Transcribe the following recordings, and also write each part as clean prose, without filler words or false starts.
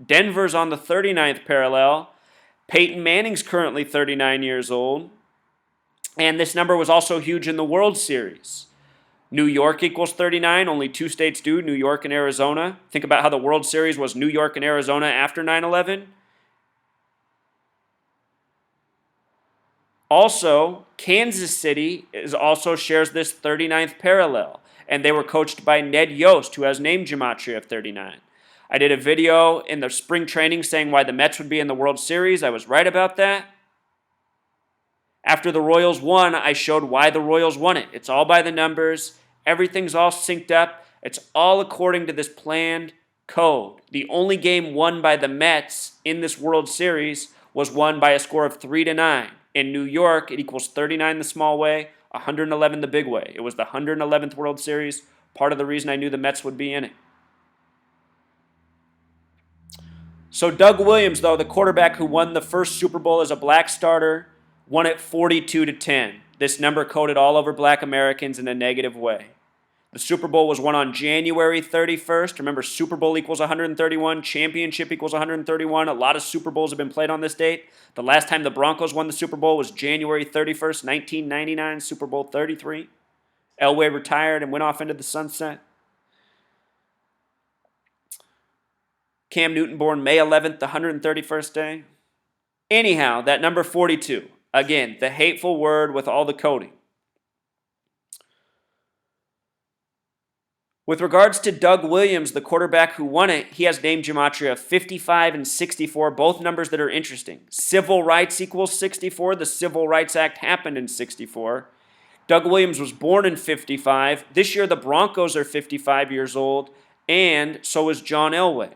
Denver's on the 39th parallel. Peyton Manning's currently 39 years old. And this number was also huge in the World Series. New York equals 39. Only two states do, New York and Arizona. Think about how the World Series was New York and Arizona after 9/11. Also, Kansas City also shares this 39th parallel, and they were coached by Ned Yost, who has named Gematria of 39. I did a video in the spring training saying why the Mets would be in the World Series. I was right about that. After the Royals won, I showed why the Royals won it. It's all by the numbers. Everything's all synced up. It's all according to this planned code. The only game won by the Mets in this World Series was won by a score of 3-9. In New York, it equals 39 the small way, 111 the big way. It was the 111th World Series, part of the reason I knew the Mets would be in it. So Doug Williams, though, the quarterback who won the first Super Bowl as a black starter, won it 42-10. This number coded all over black Americans in a negative way. The Super Bowl was won on January 31st. Remember, Super Bowl equals 131, championship equals 131. A lot of Super Bowls have been played on this date. The last time the Broncos won the Super Bowl was January 31st, 1999, Super Bowl 33. Elway retired and went off into the sunset. Cam Newton born May 11th, the 131st day. Anyhow, that number 42. Again, the hateful word with all the coding. With regards to Doug Williams, the quarterback who won it, he has named Gematria 55 and 64, both numbers that are interesting. Civil rights equals 64. The Civil Rights Act happened in 64. Doug Williams was born in 55. This year, the Broncos are 55 years old, and so is John Elway.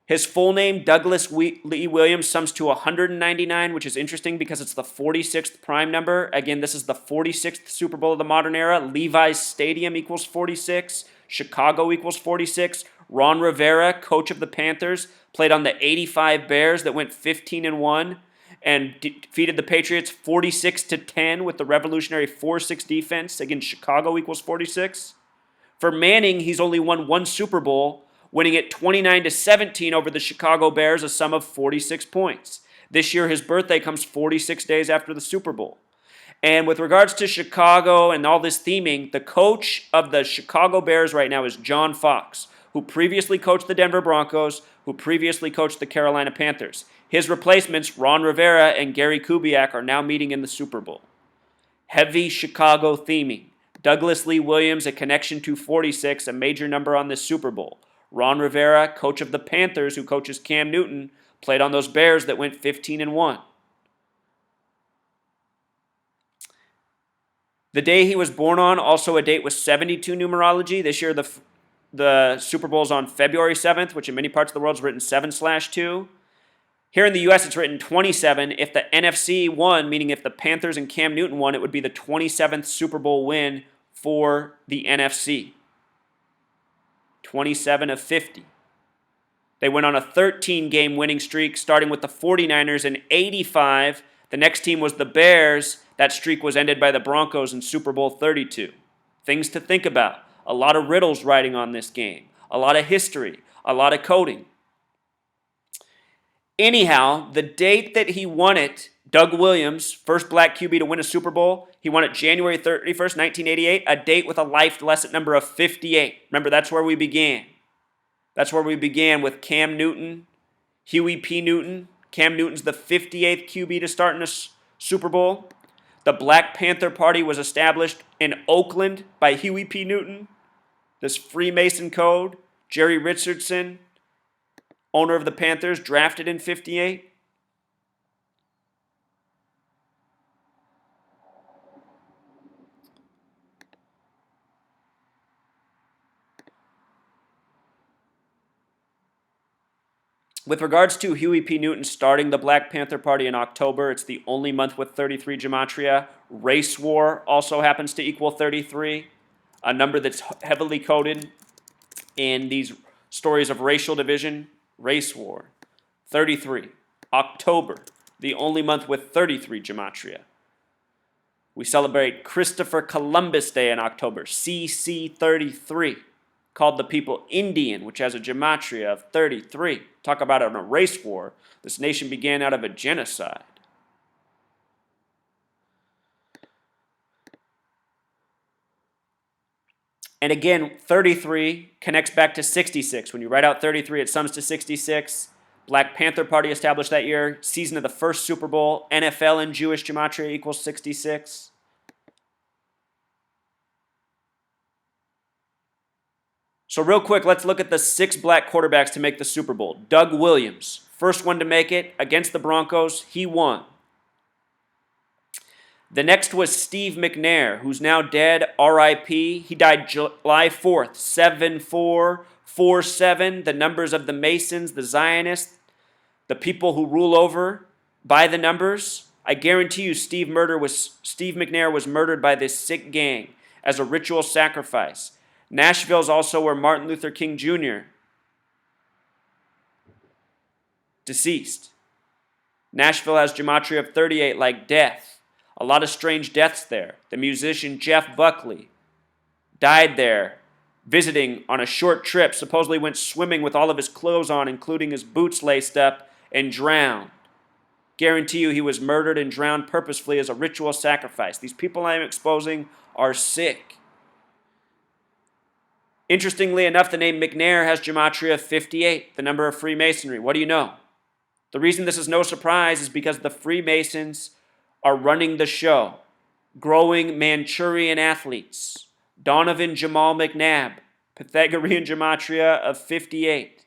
His full name, Douglas Lee Williams, sums to 199, which is interesting because it's the 46th prime number. Again, this is the 46th Super Bowl of the modern era. Levi's Stadium equals 46. Chicago equals 46. Ron Rivera, coach of the Panthers, played on the 85 Bears that went 15-1 and defeated the Patriots 46-10 with the revolutionary 4-6 defense. Again, Chicago equals 46. For Manning, he's only won one Super Bowl, winning it 29-17 over the Chicago Bears, a sum of 46 points. This year, his birthday comes 46 days after the Super Bowl. And with regards to Chicago and all this theming, the coach of the Chicago Bears right now is John Fox, who previously coached the Denver Broncos, who previously coached the Carolina Panthers. His replacements, Ron Rivera and Gary Kubiak, are now meeting in the Super Bowl. Heavy Chicago theming. Douglas Lee Williams, a connection to 46, a major number on this Super Bowl. Ron Rivera, coach of the Panthers, who coaches Cam Newton, played on those Bears that went 15-1. The day he was born on, also a date with 72 numerology. This year, the Super Bowl is on February 7th, which in many parts of the world is written 7/2. Here in the U.S., it's written 27. If the NFC won, meaning if the Panthers and Cam Newton won, it would be the 27th Super Bowl win for the NFC. 27 of 50. They went on a 13-game winning streak, starting with the 49ers in 85. The next team was the Bears. That streak was ended by the Broncos in Super Bowl 32. Things to think about. A lot of riddles riding on this game. A lot of history. A lot of coding. Anyhow, the date that he won it, Doug Williams, first black QB to win a Super Bowl, he won it January 31st, 1988, a date with a life lesson number of 58. Remember, that's where we began. That's where we began with Cam Newton, Huey P. Newton. Cam Newton's the 58th QB to start in a Super Bowl. The Black Panther Party was established in Oakland by Huey P. Newton. This Freemason code, Jerry Richardson, owner of the Panthers, drafted in 58. With regards to Huey P. Newton starting the Black Panther Party in October, it's the only month with 33 Gematria. Race war also happens to equal 33, a number that's heavily coded in these stories of racial division. Race war, 33. October, the only month with 33 Gematria. We celebrate Christopher Columbus Day in October, CC 33. called the people Indian, which has a gematria of 33. Talk about a race war. This nation began out of a genocide. And again, 33 connects back to 66. When you write out 33, it sums to 66. Black Panther Party established that year. Season of the first Super Bowl. NFL in Jewish gematria equals 66. So real quick, let's look at the 6 black quarterbacks to make the Super Bowl. Doug Williams, first one to make it against the Broncos. He won. The next was Steve McNair, who's now dead, R.I.P. He died July 4th, 7-4-4-7. The numbers of the Masons, the Zionists, the people who rule over by the numbers. I guarantee you Steve McNair was murdered by this sick gang as a ritual sacrifice. Nashville is also where Martin Luther King Jr. deceased. Nashville has gematria of 38 like death. A lot of strange deaths there. The musician Jeff Buckley died there visiting on a short trip, supposedly went swimming with all of his clothes on, including his boots laced up, and drowned. Guarantee you he was murdered and drowned purposefully as a ritual sacrifice. These people I am exposing are sick. Interestingly enough, the name McNair has gematria of 58, the number of Freemasonry. What do you know? The reason this is no surprise is because the Freemasons are running the show. Growing Manchurian athletes. Donovan Jamal McNabb, Pythagorean gematria of 58.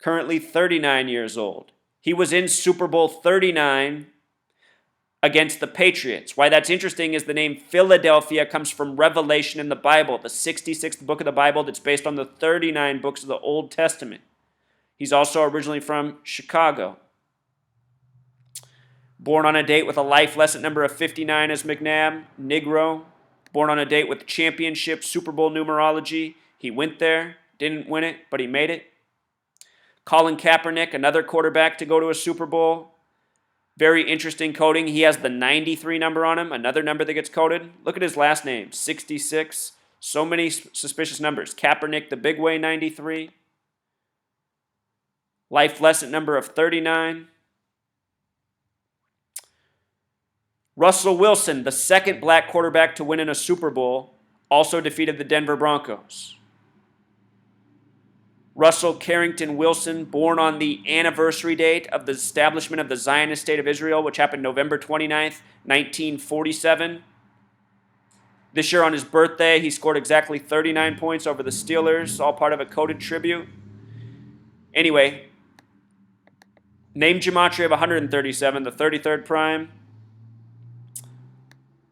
Currently 39 years old. He was in Super Bowl 39 against the Patriots. Why that's interesting is the name Philadelphia comes from Revelation in the Bible, the 66th book of the Bible that's based on the 39 books of the Old Testament. He's also originally from Chicago. Born on a date with a life lesson number of 59 as McNabb, Negro. Born on a date with championship Super Bowl numerology. He went there, didn't win it, but he made it. Colin Kaepernick, another quarterback to go to a Super Bowl. Very interesting coding. He has the 93 number on him, another number that gets coded. Look at his last name, 66. So many suspicious numbers. Kaepernick, the big way, 93. Life lesson number of 39. Russell Wilson, the second black quarterback to win in a Super Bowl, also defeated the Denver Broncos. Russell Carrington Wilson, born on the anniversary date of the establishment of the Zionist State of Israel, which happened November 29th, 1947. This year on his birthday, he scored exactly 39 points over the Steelers, all part of a coded tribute. Anyway, name gematria of 137, the 33rd prime.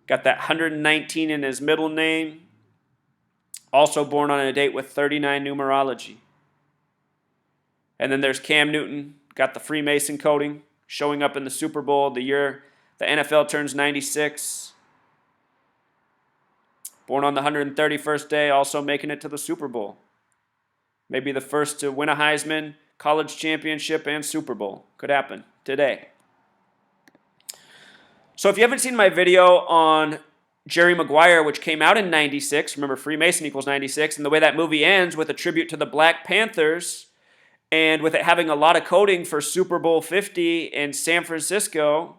Got that 119 in his middle name. Also born on a date with 39 numerology. And then there's Cam Newton, got the Freemason coding, showing up in the Super Bowl the year the NFL turns 96. Born on the 131st day, also making it to the Super Bowl. Maybe the first to win a Heisman, college championship, and Super Bowl. Could happen today. So if you haven't seen my video on Jerry Maguire, which came out in 96, remember Freemason equals 96, and the way that movie ends with a tribute to the Black Panthers, and with it having a lot of coding for Super Bowl 50 in San Francisco,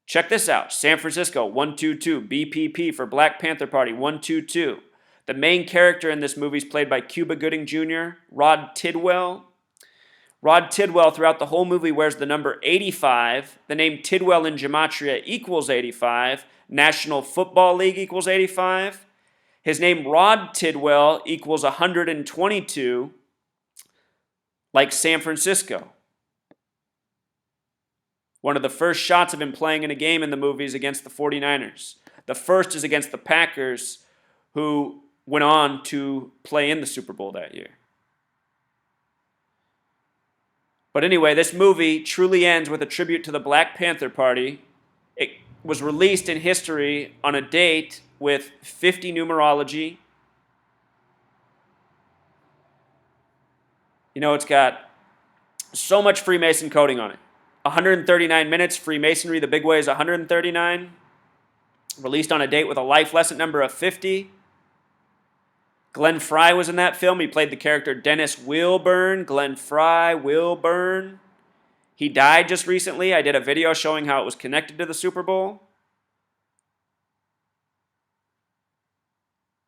check this out. San Francisco, 122, BPP for Black Panther Party, 122. The main character in this movie is played by Cuba Gooding Jr., Rod Tidwell. Rod Tidwell, throughout the whole movie, wears the number 85. The name Tidwell in gematria equals 85. National Football League equals 85. His name Rod Tidwell equals 122, like San Francisco. One of the first shots of him playing in a game in the movie is against the 49ers. The first is against the Packers, who went on to play in the Super Bowl that year. But anyway, this movie truly ends with a tribute to the Black Panther Party. It was released in history on a date with 50 numerology. You know, it's got so much Freemason coding on it. 139 minutes, Freemasonry, the big way is 139. Released on a date with a life lesson number of 50. Glenn Fry was in that film. He played the character Dennis Wilburn. Glenn Fry, Wilburn. He died just recently. I did a video showing how it was connected to the Super Bowl.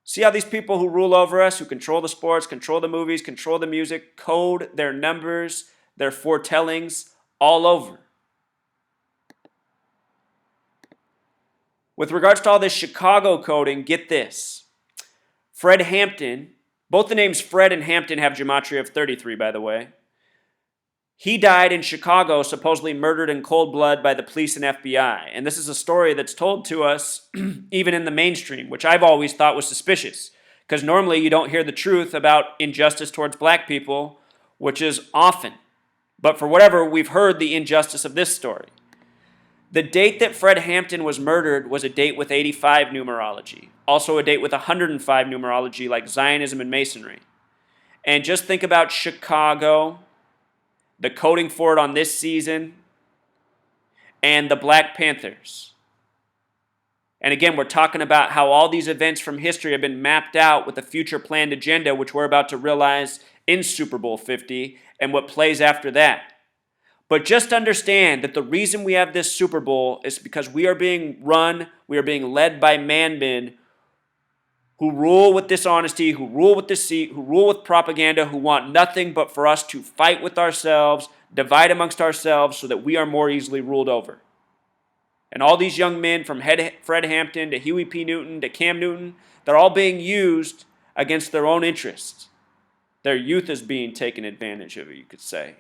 See how these people who rule over us, who control the sports, control the movies, control the music, code their numbers, their foretellings all over. With regards to all this Chicago coding, get this. Fred Hampton, both the names Fred and Hampton have Gematria of 33, by the way. He died in Chicago, supposedly murdered in cold blood by the police and FBI. And this is a story that's told to us even in the mainstream, which I've always thought was suspicious. Because normally you don't hear the truth about injustice towards black people, which is often. But for whatever, we've heard the injustice of this story. The date that Fred Hampton was murdered was a date with 85 numerology. Also a date with 105 numerology like Zionism and Masonry. And just think about Chicago, the coding for it on this season, and the Black Panthers. And again, we're talking about how all these events from history have been mapped out with a future planned agenda, which we're about to realize in Super Bowl 50 and what plays after that. But just understand that the reason we have this Super Bowl is because we are being run, we are being led by man-men who rule with dishonesty, who rule with deceit, who rule with propaganda, who want nothing but for us to fight with ourselves, divide amongst ourselves so that we are more easily ruled over. And all these young men from Fred Hampton to Huey P. Newton to Cam Newton, they're all being used against their own interests. Their youth is being taken advantage of, you could say.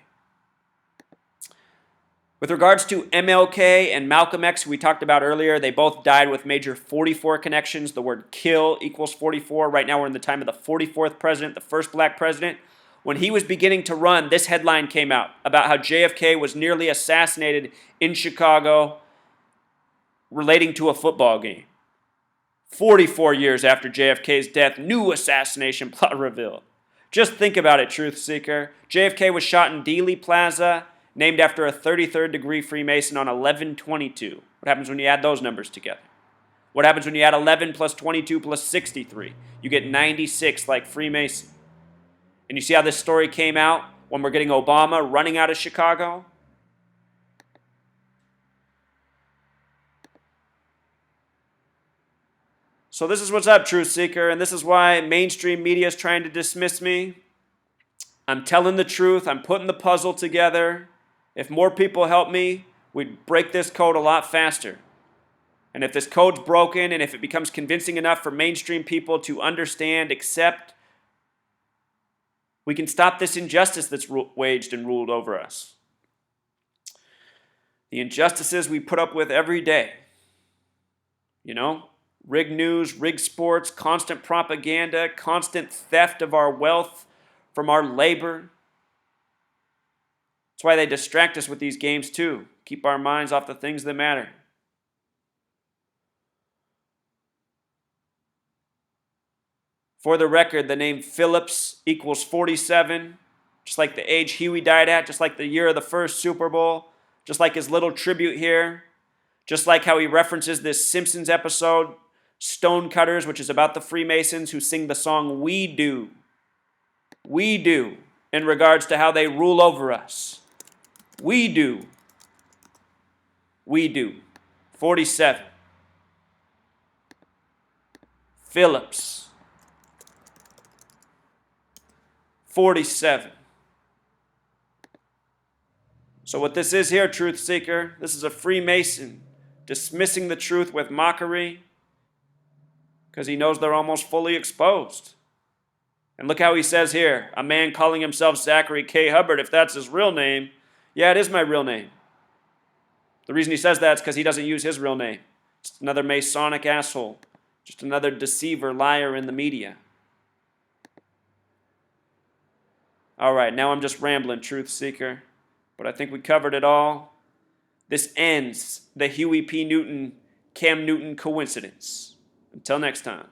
With regards to MLK and Malcolm X, who we talked about earlier, they both died with major 44 connections. The word kill equals 44. Right now we're in the time of the 44th president, the first black president. When he was beginning to run, this headline came out about how JFK was nearly assassinated in Chicago relating to a football game. 44 years after JFK's death, new assassination plot revealed. Just think about it, truth seeker. JFK was shot in Dealey Plaza, named after a 33rd degree Freemason on 11/22. What happens when you add those numbers together? What happens when you add 11 plus 22 plus 63? You get 96 like Freemason. And you see how this story came out when we're getting Obama running out of Chicago? So this is what's up, truth seeker, and this is why mainstream media is trying to dismiss me. I'm telling the truth. I'm putting the puzzle together. If more people help me, we'd break this code a lot faster. And if this code's broken and if it becomes convincing enough for mainstream people to understand, accept, we can stop this injustice that's waged and ruled over us. The injustices we put up with every day. You know, rigged news, rigged sports, constant propaganda, constant theft of our wealth from our labor. That's why they distract us with these games too. Keep our minds off the things that matter. For the record, the name Phillips equals 47, just like the age Huey died at, just like the year of the first Super Bowl, just like his little tribute here, just like how he references this Simpsons episode, Stonecutters, which is about the Freemasons who sing the song We Do. We do, in regards to how they rule over us. We do. We do. 47. Phillips. 47. So what this is here, truth seeker, this is a Freemason dismissing the truth with mockery because he knows they're almost fully exposed. And look how he says here, a man calling himself Zachary K. Hubbard, if that's his real name. Yeah, it is my real name. The reason he says that is because he doesn't use his real name. Just another Masonic asshole. Just another deceiver, liar in the media. All right, now I'm just rambling, truth seeker. But I think we covered it all. This ends the Huey P. Newton, Cam Newton coincidence. Until next time.